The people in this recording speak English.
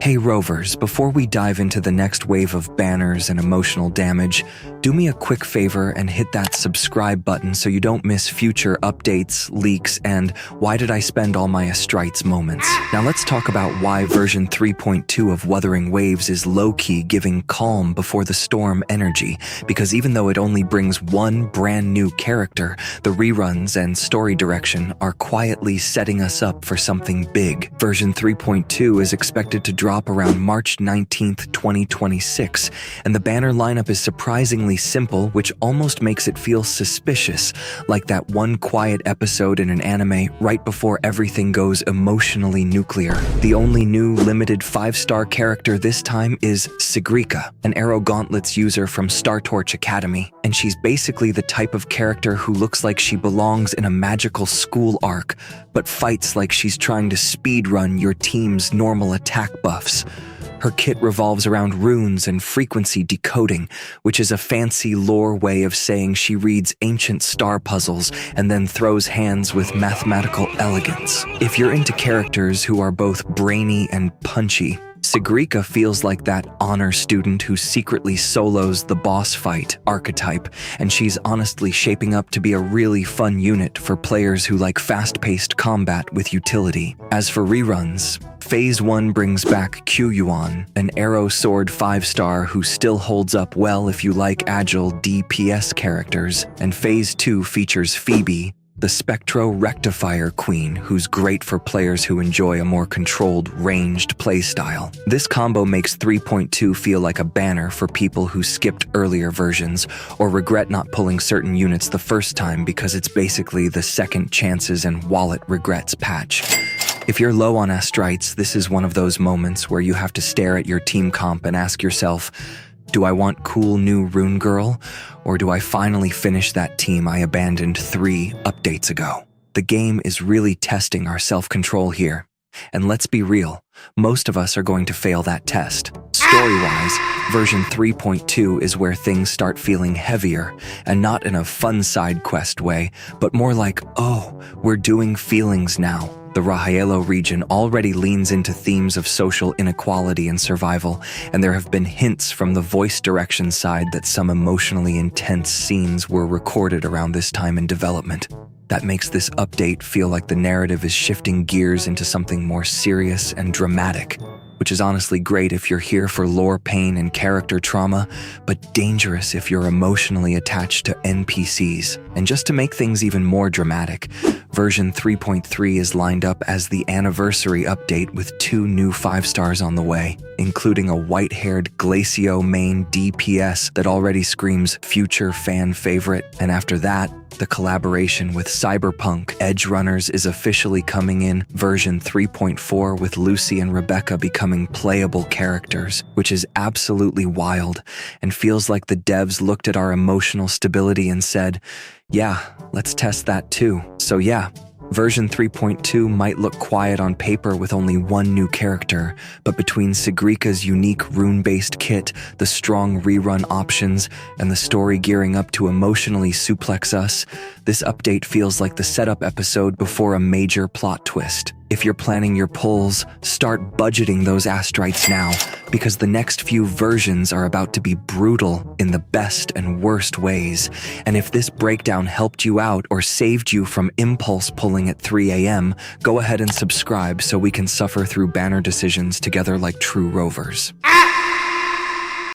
Hey Rovers, before we dive into the next wave of banners and emotional damage, do me a quick favor and hit that subscribe button so you don't miss future updates, leaks, and why did I spend all my Astrites moments. Now let's talk about why version 3.2 of Wuthering Waves is low-key giving calm before the storm energy, because even though it only brings one brand new character, the reruns and story direction are quietly setting us up for something big. Version 3.2 is expected to drop around March 19th, 2026, and the banner lineup is surprisingly simple, which almost makes it feel suspicious, like that one quiet episode in an anime right before everything goes emotionally nuclear. The only new limited 5-star character this time is Sigrika, an Aero Gauntlets user from Startorch Academy, and she's basically the type of character who looks like she belongs in a magical school arc, but fights like she's trying to speedrun your team's normal attack buffs. Her kit revolves around runes and frequency decoding, which is a fancy lore way of saying she reads ancient star puzzles and then throws hands with mathematical elegance. If you're into characters who are both brainy and punchy, Sigrika feels like that honor student who secretly solos the boss fight archetype, and she's honestly shaping up to be a really fun unit for players who like fast-paced combat with utility. As for reruns, Phase 1 brings back Qiuyuan, an arrow sword 5-star who still holds up well if you like agile DPS characters, and Phase 2 features Phoebe, the Spectro Rectifier Queen, who's great for players who enjoy a more controlled, ranged playstyle. This combo makes 3.2 feel like a banner for people who skipped earlier versions or regret not pulling certain units the first time because it's basically the second chances and wallet regrets patch. If you're low on Astrites, this is one of those moments where you have to stare at your team comp and ask yourself, do I want cool new Rune Girl, or do I finally finish that team I abandoned 3 updates ago? The game is really testing our self-control here. And let's be real, most of us are going to fail that test. Story-wise, version 3.2 is where things start feeling heavier, and not in a fun side quest way, but more like, oh, we're doing feelings now. The Lahai-Roi region already leans into themes of social inequality and survival, and there have been hints from the voice direction side that some emotionally intense scenes were recorded around this time in development. That makes this update feel like the narrative is shifting gears into something more serious and dramatic, which is honestly great if you're here for lore pain and character trauma, but dangerous if you're emotionally attached to NPCs. And just to make things even more dramatic, version 3.3 is lined up as the anniversary update with 2 new 5-stars on the way, including a white-haired Glacio main DPS that already screams future fan favorite, and after that, the collaboration with Cyberpunk Edgerunners is officially coming in version 3.4 with Lucy and Rebecca becoming playable characters, which is absolutely wild and feels like the devs looked at our emotional stability and said, yeah, let's test that too. So yeah, version 3.2 might look quiet on paper with only 1 new character, but between Sigrika's unique rune-based kit, the strong rerun options, and the story gearing up to emotionally suplex us, this update feels like the setup episode before a major plot twist. If you're planning your pulls, start budgeting those Astrites now, because the next few versions are about to be brutal in the best and worst ways. And if this breakdown helped you out or saved you from impulse pulling at 3 a.m., go ahead and subscribe so we can suffer through banner decisions together like true rovers.